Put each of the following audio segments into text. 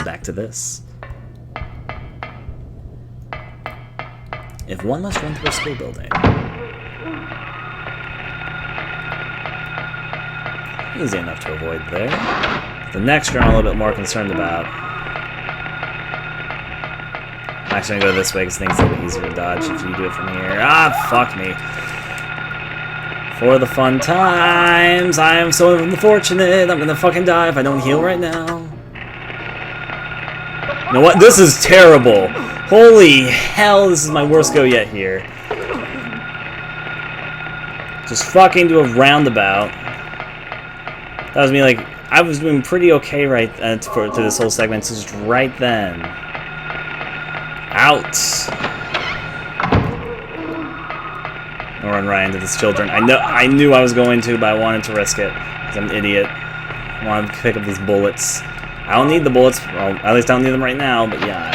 back to this. If one must run through a school building. Easy enough to avoid there. The next room I'm a little bit more concerned about. I'm actually gonna go this way because things are a little bit easier to dodge if you do it from here. Ah, fuck me. For the fun times, I am so unfortunate. I'm gonna fucking die if I don't heal right now. You know what? This is terrible. Holy hell, this is my worst go yet here. Just fucking do a roundabout. That was me, like, I was doing pretty okay right through this whole segment, so just right then. Out. I'll run right into these children. I knew I was going to, but I wanted to risk it, because I'm an idiot. I wanted to pick up these bullets. I don't need the bullets, well, at least I don't need them right now, but yeah.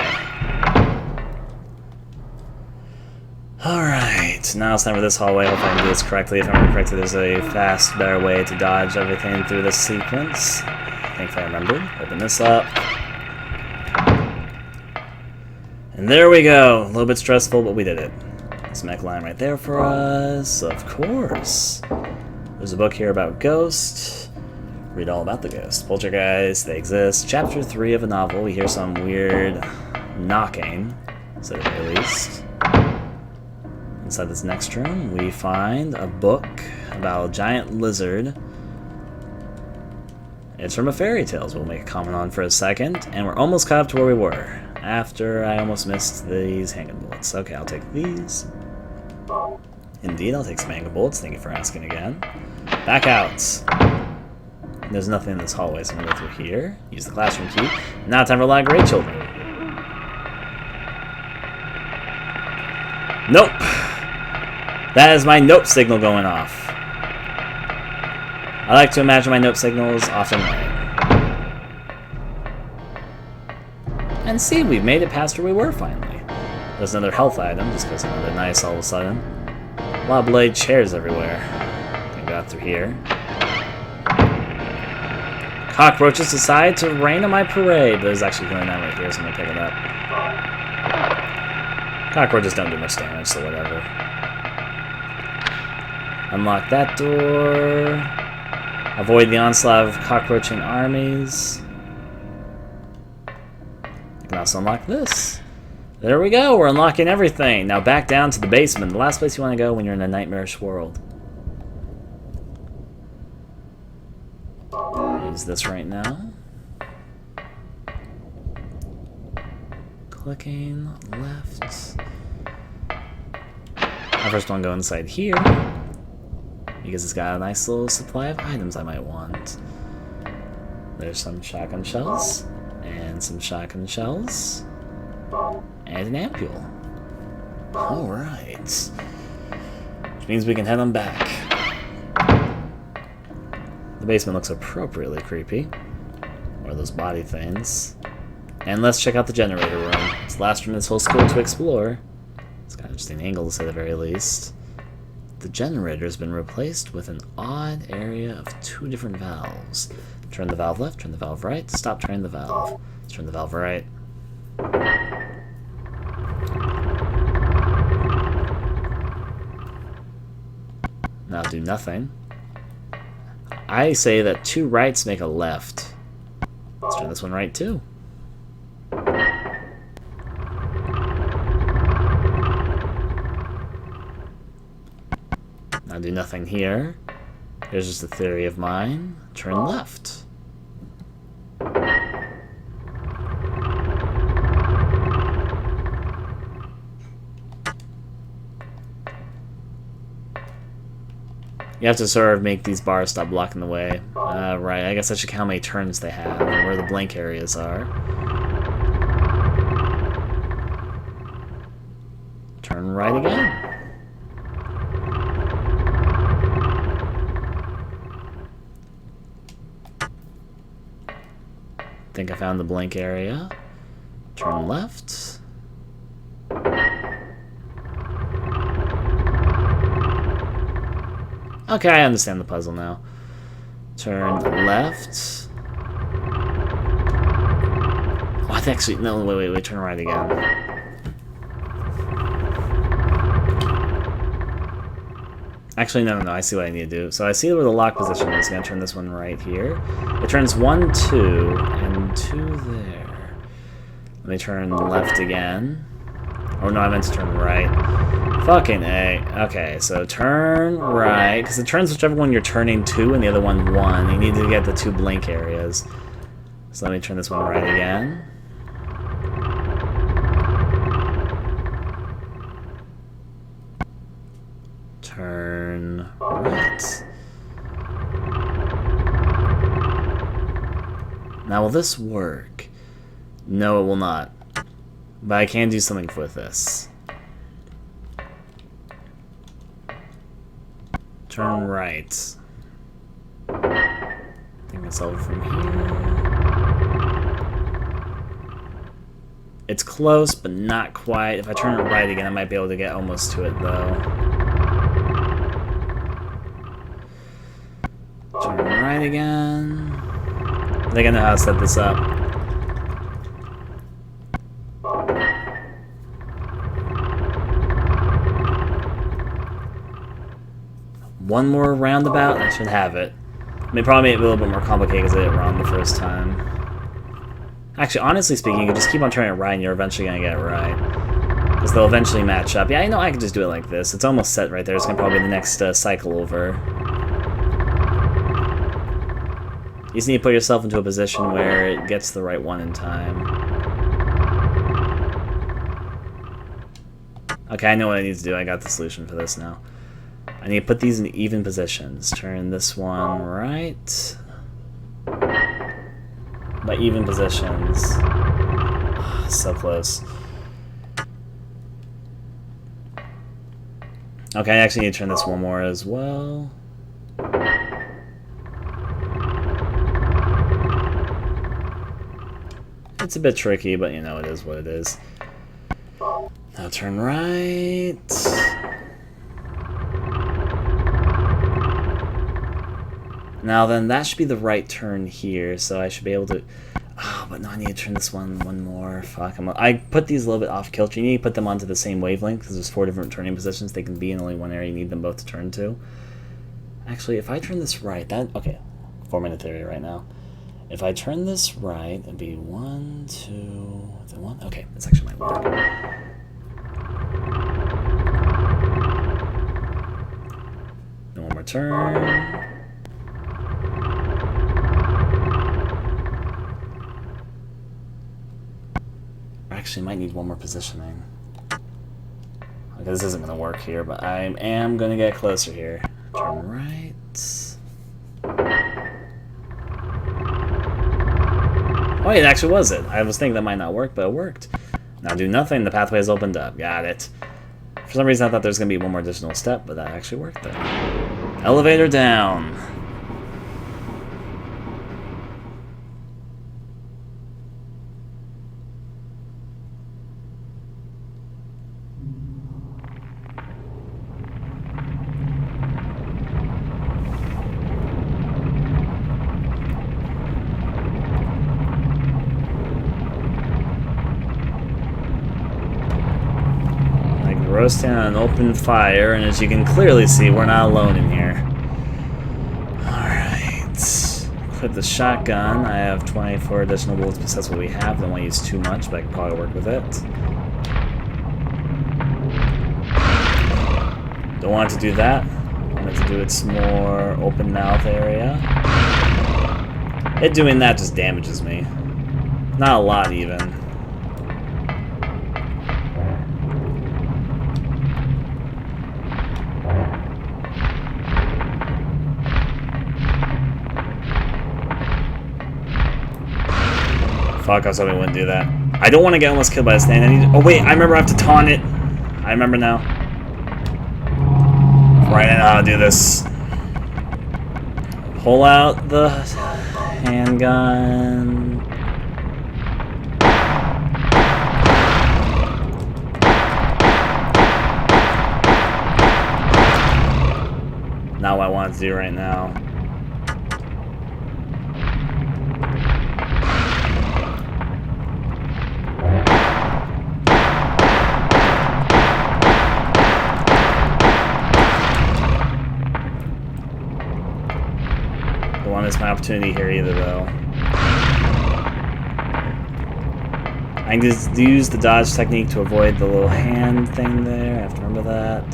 Alright, now it's time for this hallway. Hope I can do this correctly. If I remember correctly, there's a fast, better way to dodge everything through this sequence. I think I remembered. Open this up. And there we go. A little bit stressful, but we did it. This mech line right there for us. Of course. There's a book here about ghosts. Read all about the ghosts. Poltergeist, they exist. Chapter 3 of a novel. We hear some weird knocking, so at the least. Inside this next room, we find a book about a giant lizard. It's from a fairy tale, we'll make a comment on for a second. And we're almost caught up to where we were, after I almost missed these handgun bullets. Okay, I'll take these. Indeed, I'll take some handgun bullets. Thank you for asking again. Back out. There's nothing in this hallway, so I'm going to go through here. Use the classroom key. Now time for a lot of great children. Nope. That is my nope signal going off. I like to imagine my nope signals often right. And see, we've made it past where we were finally. There's another health item, just because they're nice all of a sudden. A lot of blade chairs everywhere. Can go out through here. Cockroaches decide to rain on my parade, but there's actually going on right here, so I'm gonna pick it up. Cockroaches don't do much damage, so whatever. Unlock that door. Avoid the onslaught of cockroaching armies. I can also unlock this. There we go, we're unlocking everything. Now back down to the basement, the last place you want to go when you're in a nightmarish world. Use this right now. Clicking left. I first want to go inside here because it's got a nice little supply of items I might want. There's some shotgun shells and some shotgun shells and an ampule. Alright. Which means we can head on back. The basement looks appropriately creepy. Or those body things. And let's check out the generator room. It's the last room in this whole school to explore. It's got an interesting angle to say the very least. The generator has been replaced with an odd area of 2 different valves. Turn the valve left, turn the valve right, stop turning the valve. Let's turn the valve right. Now do nothing. I say that 2 rights make a left. Let's turn this one right too. Now do nothing here. Here's just a theory of mine. Turn left. You have to sort of make these bars stop blocking the way. Right, I guess I should count how many turns they have and where the blank areas are. Turn right again. Think I found the blank area. Turn left. Okay, I understand the puzzle now. Turn left. Actually, no, wait, turn right again. Actually, no, I see what I need to do. So I see where the lock position is. I'm going to turn this one right here. It turns 1, 2, and 2 there. Let me turn left again. Oh no, I meant to turn right. Fucking A. Okay, so turn right, because it turns whichever one you're turning to and the other one 1. You need to get the 2 blink areas. So let me turn this one right again. Turn right. Now, will this work? No, it will not. But I can do something with this. Turn right. Think it's over from here. It's close, but not quite. If I turn it right again, I might be able to get almost to it, though. Turn right again. I think I know how to set this up. One more roundabout, and I should have it. I mean, probably made it a little bit more complicated because I did it wrong the first time. Actually, honestly speaking, you can just keep on turning it right and you're eventually going to get it right. Because they'll eventually match up. Yeah, you know, I can just do it like this. It's almost set right there. It's going to probably be the next cycle over. You just need to put yourself into a position where it gets the right one in time. Okay, I know what I need to do. I got the solution for this now. I need to put these in even positions. Turn this one right. By even positions. So close. Okay, I actually need to turn this one more as well. It's a bit tricky, but you know, it is what it is. Now turn right. Now then, that should be the right turn here, so I should be able to... Oh, but no, I need to turn this one more. Fuck, I put these a little bit off kilter. You need to put them onto the same wavelength, because there's 4 different turning positions they can be in only one area. You need them both to turn to. Actually, if I turn this right, that... Okay, 4-minute theory right now. If I turn this right, it'd be 1, 2... Is it 1? Okay, this actually might work. And one more turn. Actually, might need one more positioning. Okay, this isn't going to work here, but I am going to get closer here. Turn right. Oh, it actually was it. I was thinking that might not work, but it worked. Now do nothing, the pathway has opened up. Got it. For some reason I thought there was going to be one more additional step, but that actually worked there. Elevator down. Roasting on an open fire, and as you can clearly see, we're not alone in here. Alright. Equip the shotgun. I have 24 additional bullets because that's what we have. Don't want to use too much, but I can probably work with it. Don't want it to do that. I want it to do its more open mouth area. It doing that just damages me. Not a lot, even. Fuck, I was hoping it wouldn't do that. I don't want to get almost killed by a snake. I need to... Oh wait, I remember I have to taunt it. I remember now. Right, I know how to do this. Pull out the handgun. Not what I want to do right now. opportunity here either, though. I can just use the dodge technique to avoid the little hand thing there. I have to remember that.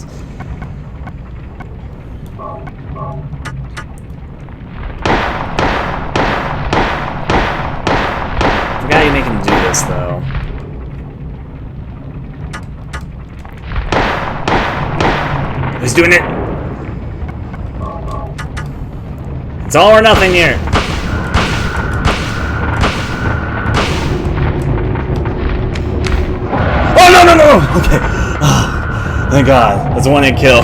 Forgot you make him do this, though. He's doing it! It's all or nothing here! Oh, no, no, no! Okay. Oh, thank God. That's a one-hit kill.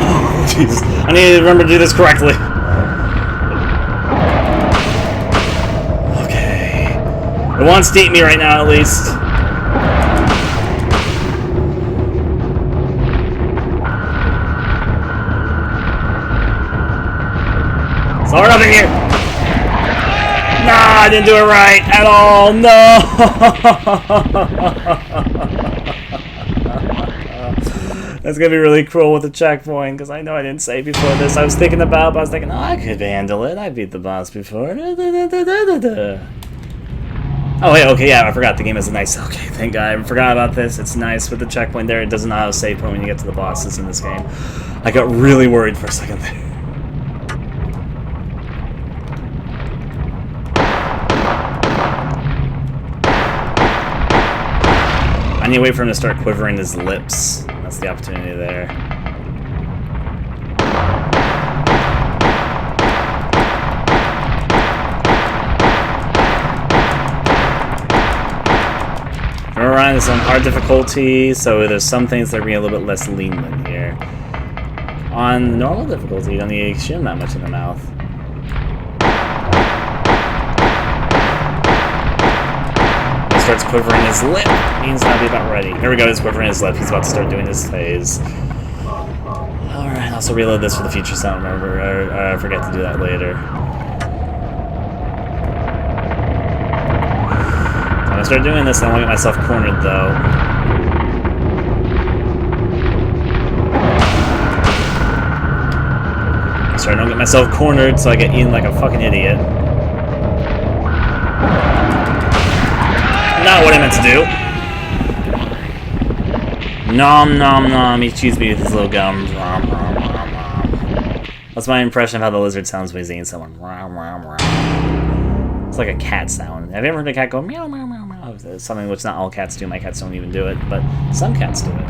Oh, Jesus. I need to remember to do this correctly. Okay. It wants to eat me right now, at least. Or nothing here. Nah, I didn't do it right at all. No. That's gonna be really cruel with the checkpoint because I know I didn't save before this. I was thinking, oh, I could handle it. I beat the boss before. Oh wait, okay, yeah, I forgot the game is nice. Okay, thank God, I forgot about this. It's nice with the checkpoint there. It doesn't auto save point when you get to the bosses in this game. I got really worried for a second there. I need to wait for him to start quivering his lips. That's the opportunity there. Remember, Ryan, this is on hard difficulty, so there's some things that are being a little bit less lenient here. On normal difficulty, you don't need to shoot him that much in the mouth. Starts quivering his lip. Means I'll be about ready. Here we go, he's quivering his lip. He's about to start doing his phase. Alright, I'll also reload this for the future sound, remember. I forget to do that later. I'm gonna start doing this, and I won't get myself cornered, though. I'm starting to get myself cornered, so I get eaten like a fucking idiot. Not what I meant to do. Nom nom nom. He chews me with his little gums. Rom, rom, rom, rom. That's my impression of how the lizard sounds when he's eating someone. Rom, rom, rom. It's like a cat sound. Have you ever heard a cat go meow meow meow meow? It's something which not all cats do. My cats don't even do it, but some cats do it.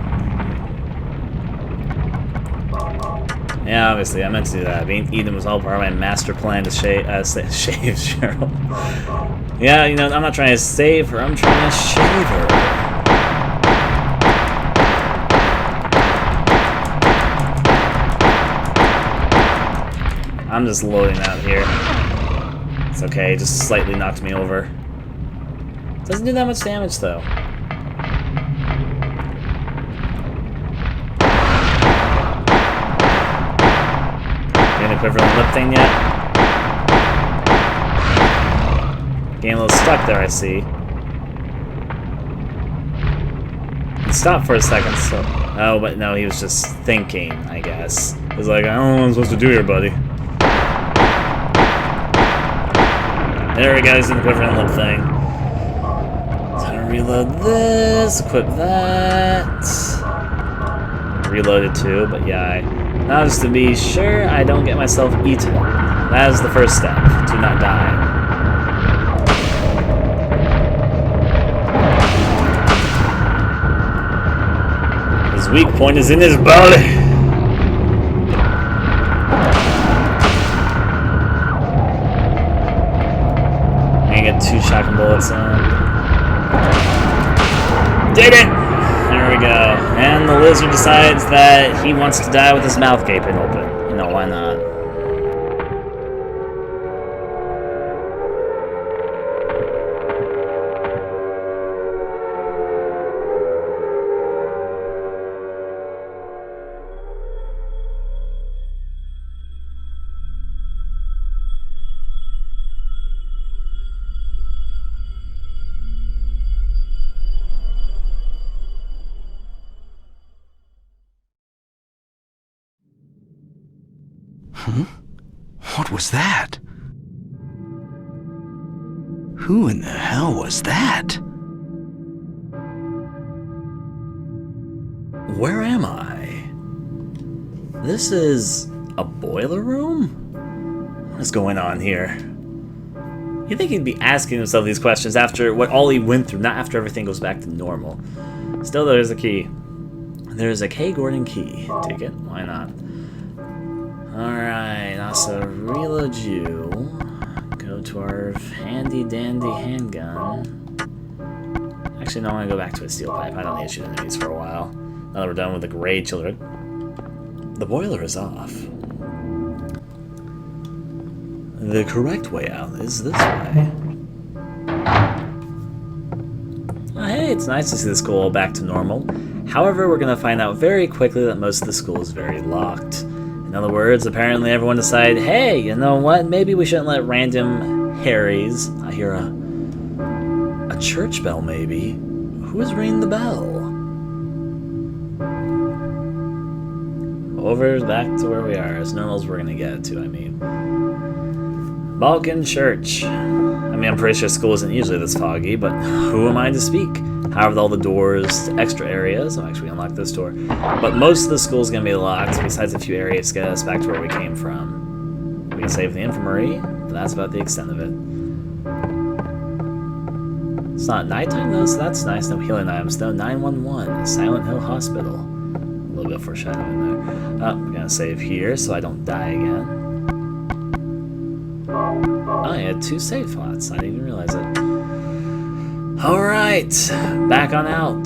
Yeah, obviously, I meant to do that. Eden was all part of my master plan to shave Cheryl. Yeah, you know, I'm not trying to save her, I'm trying to shave her. I'm just loading out here. It's okay, just slightly knocked me over. Doesn't do that much damage, though. Getting a quivering lip thing yet? Getting a little stuck there, I see. He stopped for a second, so... Oh, but no, he was just thinking, I guess. He was like, I don't know what I'm supposed to do here, buddy. There we go, he's in the quivering lip thing. Time to reload this, equip that. Reload it too, but yeah, now just to be sure I don't get myself eaten. That is the first step, to not die. His weak point is in his belly. I'm gonna get 2 shotgun bullets in. Did it! There we go. And the lizard decides that he wants to die with his mouth gaping open. You know, why not? Huh? What was that? Who in the hell was that? Where am I? This is a boiler room? What is going on here? You'd think he'd be asking himself these questions after what all he went through, not after everything goes back to normal. Still, there's a key. There's a K. Gordon key. Take it? Why not? Alright, also reload you. Go to our handy-dandy handgun. Actually, no, I'm going to go back to a steel pipe. I don't need to shoot enemies for a while. Now that we're done with the gray children. The boiler is off. The correct way out is this way. Oh, hey, it's nice to see the school back to normal. However, we're going to find out very quickly that most of the school is very locked. In other words, apparently everyone decided, hey, you know what? Maybe we shouldn't let random Harrys. I hear a church bell, maybe. Who is ringing the bell? Over back to where we are, as normal as we're going to get to, I mean. Balkan Church. I mean, I'm pretty sure school isn't usually this foggy, but who am I to speak? However, with all the doors to extra areas, I'll actually unlock this door. But most of the school's going to be locked, besides a few areas to get us back to where we came from. We can save the infirmary, but that's about the extent of it. It's not nighttime though, so that's nice. No healing items though. 911, Silent Hill Hospital. A little bit of foreshadowing there. Oh, we're going to save here so I don't die again. Oh, I had 2 save slots. I didn't even realize it. Alright, back on out.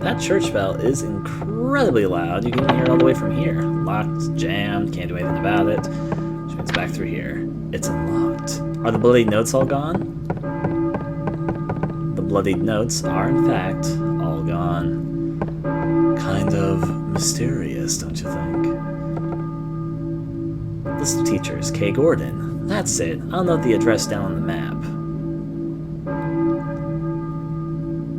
That church bell is incredibly loud. You can hear it all the way from here. Locked, jammed, can't do anything about it. Which means back through here. It's unlocked. Are the bloody notes all gone? The bloodied notes are, in fact, all gone. Kind of mysterious, don't you think? List of teachers, K. Gordon. That's it. I'll note the address down on the map.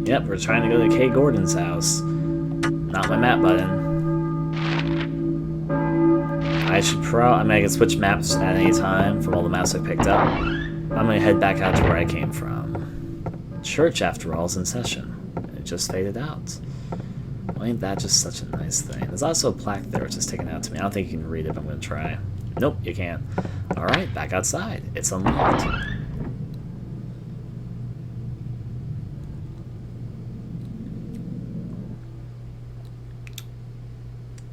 Yep, we're trying to go to K. Gordon's house. Not my map button. I mean, I can switch maps at any time from all the maps I picked up. I'm gonna head back out to where I came from. Church, after all, is in session. It just faded out. Well, ain't that just such a nice thing? There's also a plaque there which is taken out to me. I don't think you can read it, but I'm gonna try. Nope, you can't. Alright, back outside. It's unlocked.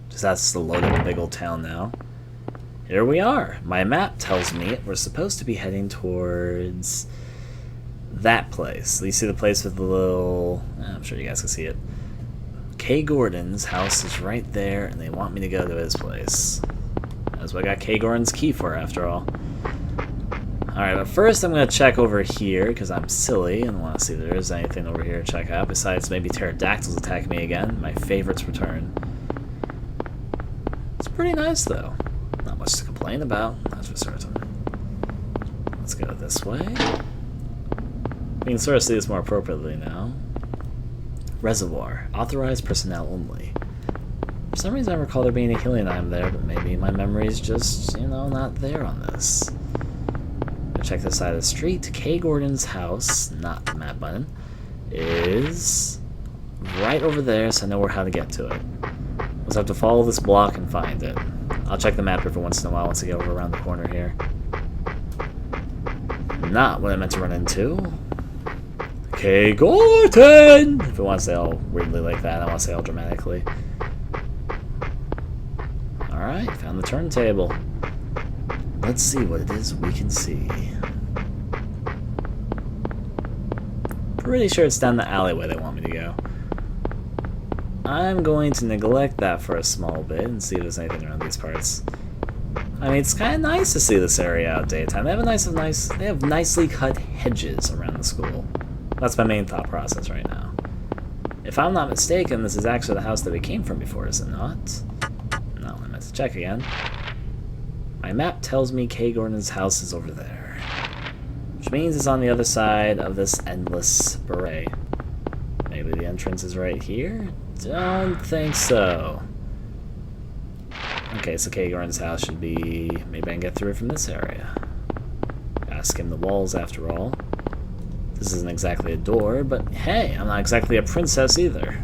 Just has to load up the big old town now. Here we are. My map tells me we're supposed to be heading towards that place. You see the place with the little... I'm sure you guys can see it. K. Gordon's house is right there, and they want me to go to his place. That's what I got K. Gordon's key for, after all. Alright, but first I'm going to check over here, because I'm silly and want to see if there is anything over here to check out, besides maybe pterodactyls attack me again. My favorites return. It's pretty nice, though. Not much to complain about, that's for certain. Let's go this way. We can sort of see this more appropriately now. Reservoir. Authorized personnel only. For some reason I recall there being a healing item there, but maybe my memory's just, you know, not there on this. Go check this side of the street. K. Gordon's house, not the map button, is right over there, so I know how to get to it. I'll just have to follow this block and find it. I'll check the map every once in a while once I get over around the corner here. Not what I meant to run into. K. Gordon! If it wants to say all weirdly like that, I don't want to say all dramatically. Alright, found the turntable. Let's see what it is we can see. Pretty sure it's down the alleyway they want me to go. I'm going to neglect that for a small bit and see if there's anything around these parts. I mean, it's kind of nice to see this area out daytime. They have nicely cut hedges around the school. That's my main thought process right now. If I'm not mistaken, this is actually the house that we came from before, is it not? No, I meant to check again. My map tells me K. Gordon's house is over there, which means it's on the other side of this endless beret. Maybe the entrance is right here? Don't think so. Okay, so Kagorn's house should be... Maybe I can get through it from this area. Gotta skim the walls after all. This isn't exactly a door, but hey, I'm not exactly a princess either.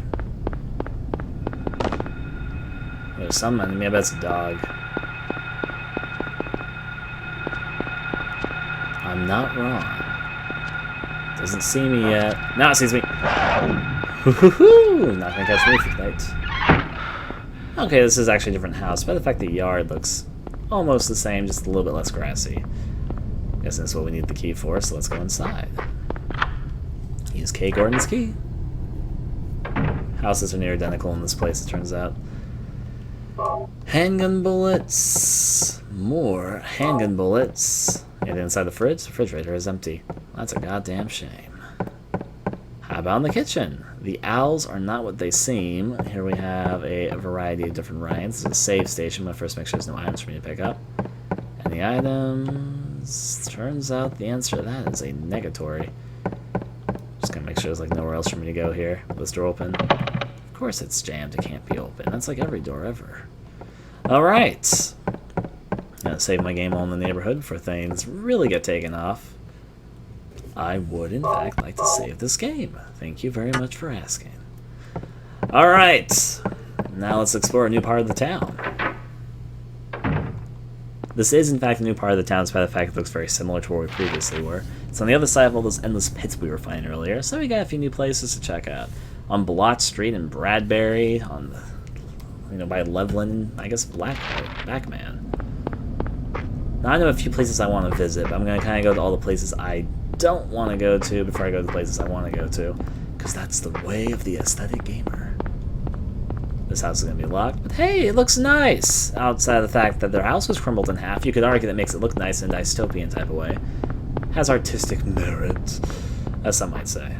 There's some enemy, I bet it's a dog. I'm not wrong. Doesn't see me yet. Now it sees me. Hoo-hoo-hoo! Not gonna catch me tonight. Okay, this is actually a different house, but the fact the yard looks almost the same, just a little bit less grassy. Guess that's what we need the key for, so let's go inside. Use Kagorn's key. Houses are near identical in this place, it turns out. Handgun bullets. More handgun bullets. Get inside the fridge. The refrigerator is empty. That's a goddamn shame. How about in the kitchen? The owls are not what they seem. Here we have a variety of different rides. This is a save station, but first make sure there's no items for me to pick up. And the items... Turns out the answer to that is a negatory. Just gonna make sure there's like nowhere else for me to go here. This door open. Of course it's jammed, it can't be open. That's like every door ever. Alright. Gonna save my game all in the neighborhood before things really get taken off. I would, in fact, like to save this game. Thank you very much for asking. Alright, now let's explore a new part of the town. This is, in fact, a new part of the town, despite the fact it looks very similar to where we previously were. It's on the other side of all those endless pits we were finding earlier, so we got a few new places to check out. On Blotch Street in Bradbury, on the, by Levlin, I guess Blackman. Now I know a few places I want to visit, but I'm going to kind of go to all the places I don't want to go to before I go to the places I want to go to, because that's the way of the aesthetic gamer. This house is going to be locked, but hey, it looks nice! Outside of the fact that their house was crumbled in half, you could argue that makes it look nice in a dystopian type of way. Has artistic merit, as some might say.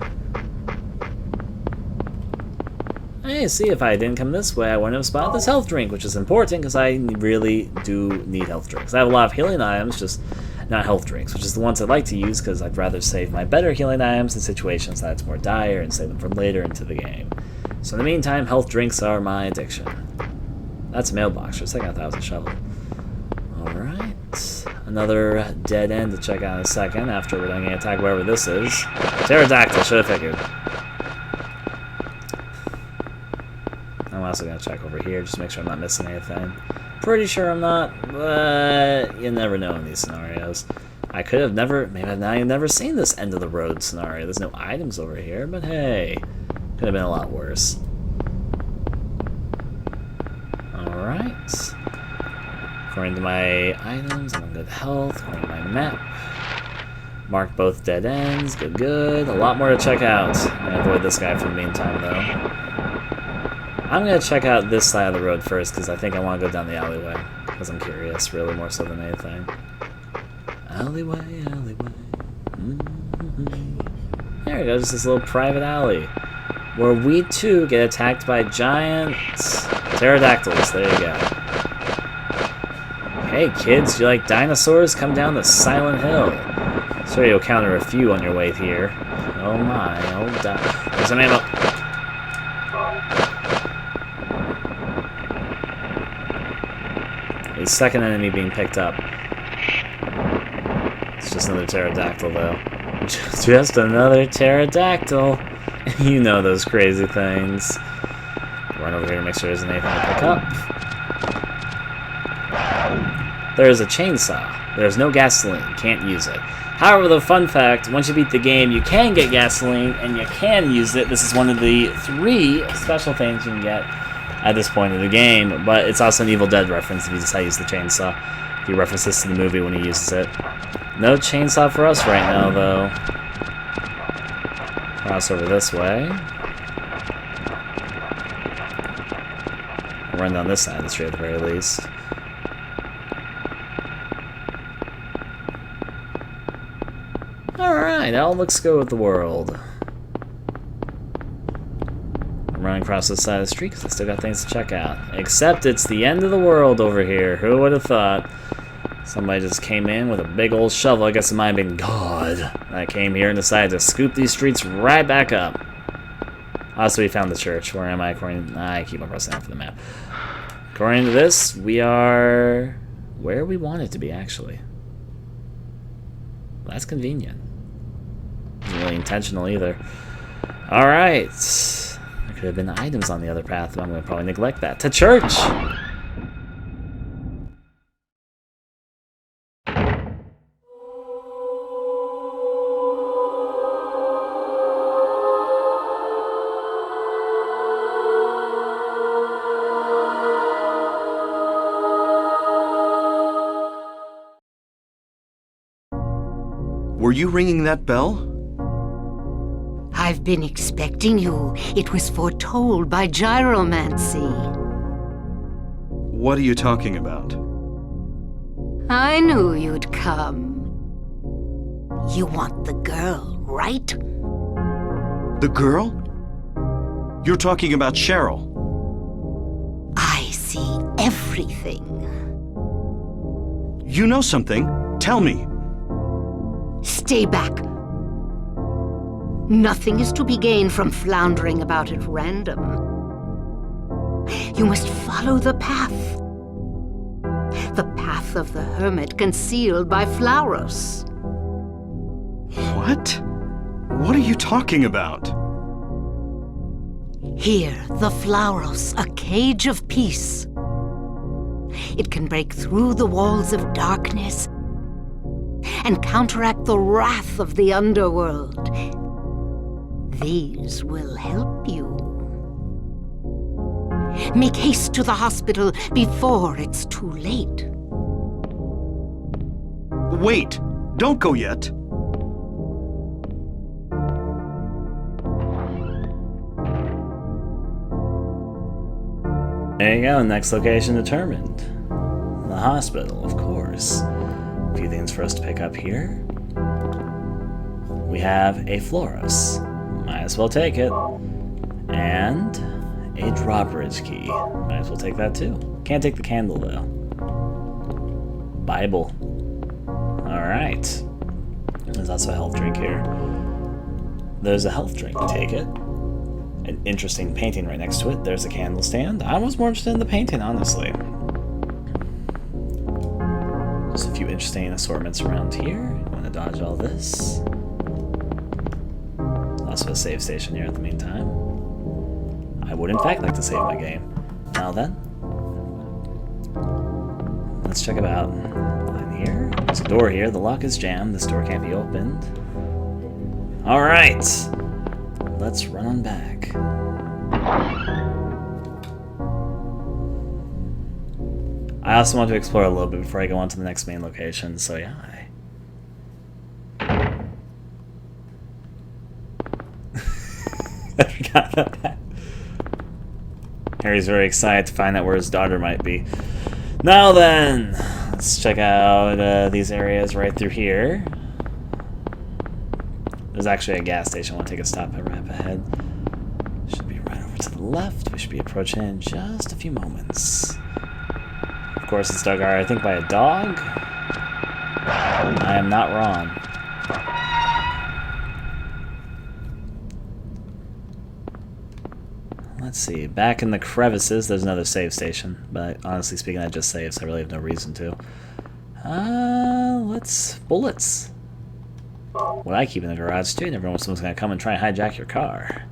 Hey, see, if I didn't come this way, I wouldn't have spotted this health drink, which is important, because I really do need health drinks. I have a lot of healing items, just not health drinks, which is the ones I'd like to use, because I'd rather save my better healing items in situations that it's more dire and save them for later into the game. So in the meantime, health drinks are my addiction. That's a mailbox. Let's take out 1,000 shovel. Alright. Another dead end to check out in a second after we're going to attack wherever this is. Pterodactyl, should have figured. I'm also going to check over here just to make sure I'm not missing anything. Pretty sure I'm not, but you never know in these scenarios. I could have never, maybe I've never seen this end of the road scenario. There's no items over here, but hey, could have been a lot worse. Alright. According to my items, I'm in good health. According to my map, mark both dead ends. Good, good. A lot more to check out. I'm going to avoid this guy for the meantime, though. I'm going to check out this side of the road first, because I think I want to go down the alleyway. Because I'm curious, really, more so than anything. Alleyway, alleyway. There we go, just this little private alley. Where we, too, get attacked by giant pterodactyls. There you go. Hey, kids, do you like dinosaurs? Come down the Silent Hill. Sure, you'll counter a few on your way here. Oh my, oh die. There's some ammo. The second enemy being picked up. It's just another pterodactyl, though. Just another pterodactyl. You know those crazy things. Run over here to make sure there's anything to pick up. There is a chainsaw. There's no gasoline. Can't use it. However, the fun fact, once you beat the game, you can get gasoline, and you can use it. This is one of the 3 special things you can get at this point in the game, but it's also an Evil Dead reference if you decide to use the chainsaw. He references this to the movie when he uses it. No chainsaw for us right now, though. Cross over this way. Run down this side of the street at the very least. Alright, all looks good with the world. I'm running across this side of the street because I still got things to check out. Except it's the end of the world over here. Who would have thought? Somebody just came in with a big old shovel. I guess it might have been God. I came here and decided to scoop these streets right back up. Also, we found the church. Where am I? I keep on pressing out for the map. According to this, we are where we wanted to be, actually. That's convenient. Isn't really intentional either. Alright. There could have been items on the other path, but I'm going to probably neglect that. To church! Were you ringing that bell? I've been expecting you. It was foretold by gyromancy. What are you talking about? I knew you'd come. You want the girl, right? The girl? You're talking about Cheryl. I see everything. You know something. Tell me. Stay back. Nothing is to be gained from floundering about at random. You must follow the path. The path of the hermit concealed by Flauros. What? What are you talking about? Here, the Flauros, a cage of peace. It can break through the walls of darkness and counteract the wrath of the underworld. These will help you. Make haste to the hospital before it's too late. Wait! Don't go yet! There you go, next location determined. The hospital, of course. A few things for us to pick up here. We have a Floros. Might as well take it. And a drawbridge key. Might as well take that too. Can't take the candle though. Bible. Alright. There's also a health drink here. There's a health drink, take it. An interesting painting right next to it. There's a candle stand. I was more interested in the painting, honestly. Just a few interesting assortments around here. I'm gonna dodge all this. Also a save station here at the meantime. I would in fact like to save my game. Now then, let's check it out. In here, there's a door here. The lock is jammed. This door can't be opened. All right, let's run on back. I also want to explore a little bit before I go on to the next main location. So yeah. I forgot about that. Harry's very excited to find out where his daughter might be. Now then, let's check out these areas right through here. There's actually a gas station. I want to take a stop right up ahead. Should be right over to the left. We should be approaching in just a few moments. Of course, it's dug, I think, by a dog. I am not wrong. Let's see, back in the crevices, there's another save station, but honestly speaking, I just saved, so I really have no reason to. Bullets. What I keep in the garage too, never know when someone's gonna come and try and hijack your car.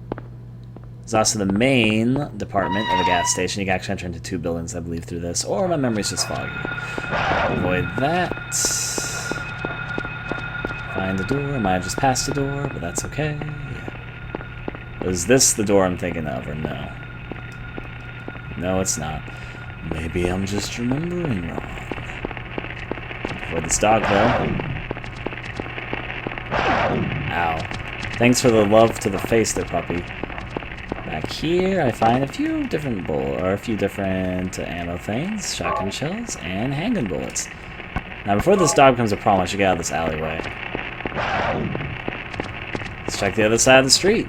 There's also the main department of the gas station. You can actually enter into two buildings, I believe, through this, or my memory's just foggy. Avoid that. Find the door, I might have just passed the door, but that's okay. Is this the door I'm thinking of, or no? No, it's not. Maybe I'm just remembering wrong. For this dog, though. Ow. Thanks for the love to the face there, puppy. Back here, I find a few different ammo things, shotgun shells, and handgun bullets. Now, before this dog becomes a problem, I should get out of this alleyway. Let's check the other side of the street.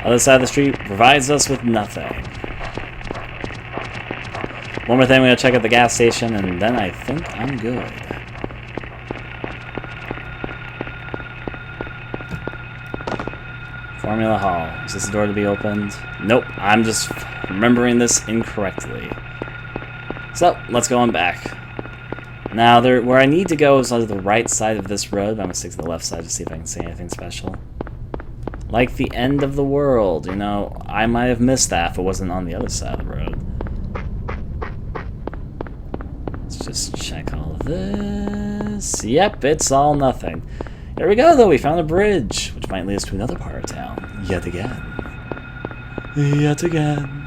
Other side of the street provides us with nothing. One more thing, we're going to check out the gas station, and then I think I'm good. Formula Hall. Is this the door to be opened? Nope, I'm just remembering this incorrectly. So, let's go on back. Now, where I need to go is on the right side of this road, but I'm going to stick to the left side to see if I can see anything special. Like the end of the world, you know, I might have missed that if it wasn't on the other side of the road. Let's just check all of this. Yep, it's all nothing. There we go, though. We found a bridge, which might lead us to another part of town. Yet again. Yet again.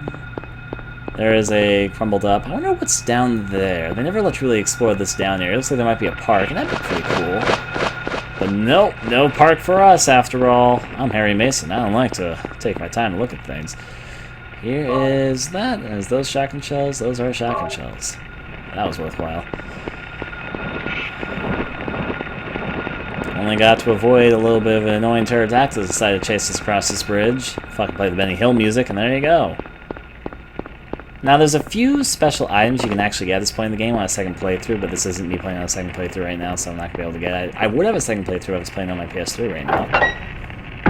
There is a crumbled up. I wonder what's down there. They never let you really explore this down here. It looks like there might be a park, and that'd be pretty cool. But nope, no park for us after all. I'm Harry Mason. I don't like to take my time to look at things. Here is that. Is those shotgun shells? Those are shotgun shells. That was worthwhile. Only got to avoid a little bit of an annoying pterodactyl that decided to chase us across this bridge. Fucking play the Benny Hill music, and there you go. Now, there's a few special items you can actually get at this point in the game on a second playthrough, but this isn't me playing on a second playthrough right now, so I'm not going to be able to get it. I would have a second playthrough if I was playing on my PS3 right now.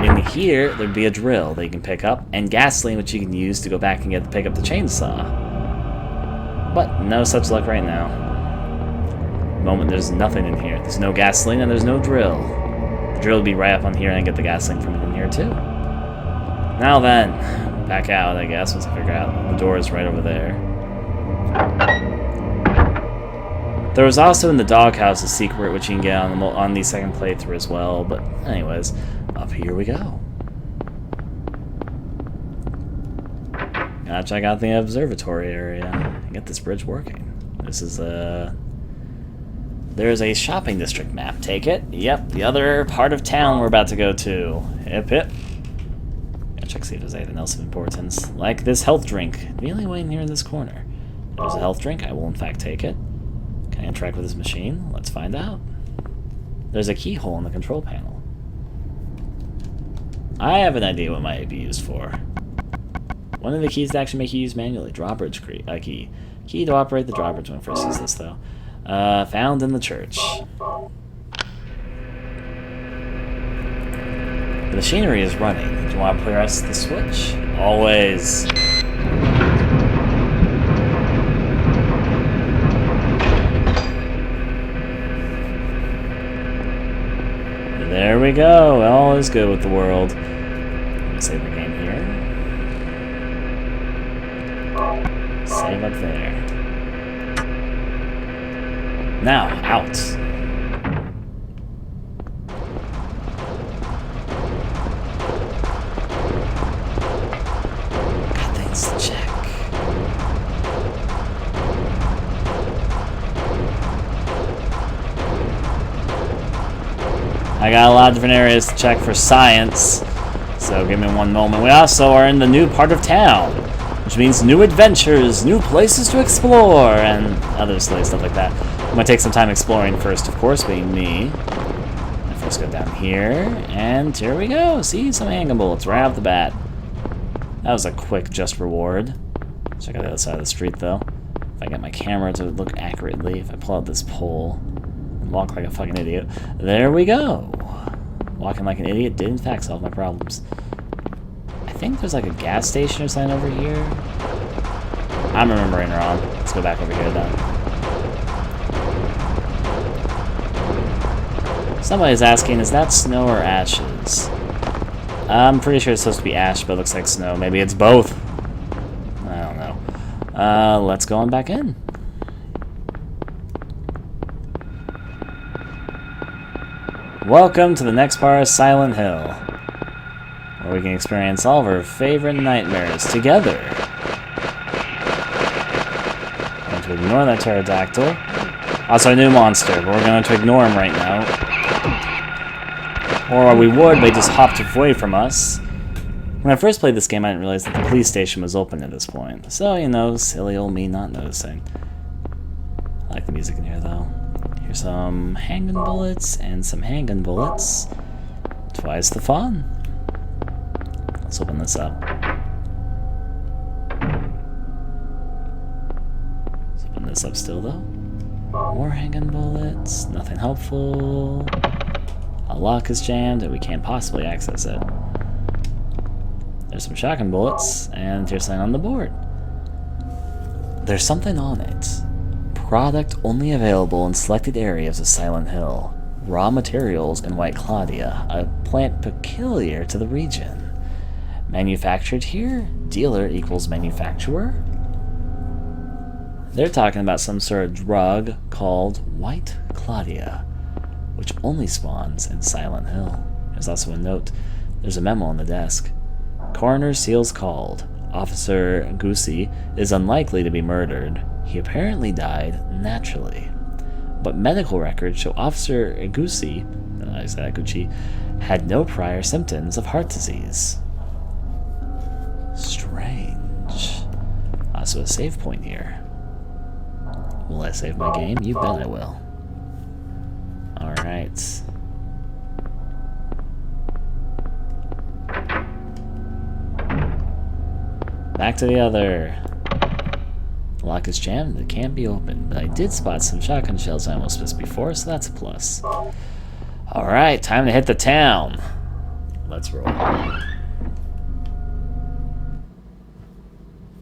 In here, there'd be a drill that you can pick up, and gasoline, which you can use to go back and pick up the chainsaw. But no such luck right now. At the moment, there's nothing in here. There's no gasoline, and there's no drill. The drill would be right up on here, and I get the gasoline from in here, too. Now then... back out, I guess, once I figure out the door is right over there. There was also in the doghouse a secret which you can get on the second playthrough as well, but anyways, up here we go. Gotta check out the observatory area and get this bridge working. This is there's a shopping district map, take it? Yep, the other part of town we're about to go to. Hip hip. Check see if there's anything else of importance. Like this health drink. The only way in here in this corner. There's a health drink. I will in fact take it. Can I interact with this machine? Let's find out. There's a keyhole in the control panel. I have an idea what it might be used for. One of the keys to actually make you use manually. Drawbridge key. Key to operate the drawbridge when first use this though. Found in the church. The machinery is running. Do you want to press the switch? Always. There we go. All is good with the world. Let me save the game here. Save up there. Now, out. I got a lot of different areas to check for science, so give me one moment. We also are in the new part of town, which means new adventures, new places to explore, and other silly stuff like that. I'm going to take some time exploring first, of course, being me. I first go down here, and here we go. See, some handgun bullets right off the bat. That was a quick just reward. Check out the other side of the street, though. If I get my camera to look accurately, if I pull out this pole... walk like a fucking idiot. There we go. Walking like an idiot did in fact solve my problems. I think there's like a gas station or something over here. I'm remembering wrong. Let's go back over here then. Somebody's asking, is that snow or ashes? I'm pretty sure it's supposed to be ash, but it looks like snow. Maybe it's both. I don't know. Let's go on back in. Welcome to the next part of Silent Hill, where we can experience all of our favorite nightmares together. I'm going to ignore that pterodactyl. Also a new monster, but we're going to ignore him right now. Or we would, but he just hopped away from us. When I first played this game, I didn't realize that the police station was open at this point. So, you know, silly old me not noticing. I like the music in here, though. Here's some handgun bullets and some handgun bullets. Twice the fun. Let's open this up. Let's open this up still, though. More handgun bullets. Nothing helpful. A lock is jammed and we can't possibly access it. There's some shotgun bullets, and here's something on the board. There's something on it. Product only available in selected areas of Silent Hill. Raw materials in White Claudia, a plant peculiar to the region. Manufactured here? Dealer equals manufacturer? They're talking about some sort of drug called White Claudia, which only spawns in Silent Hill. There's also a note. There's a memo on the desk. Coroner seals called. Officer Gucci is unlikely to be murdered. He apparently died naturally. But medical records show Officer Gucci had no prior symptoms of heart disease. Strange. Also a save point here. Will I save my game? You bet I will. Alright. Back to the other. The lock is jammed, it can't be opened, but I did spot some shotgun shells I almost missed before, so that's a plus. Alright, time to hit the town. Let's roll.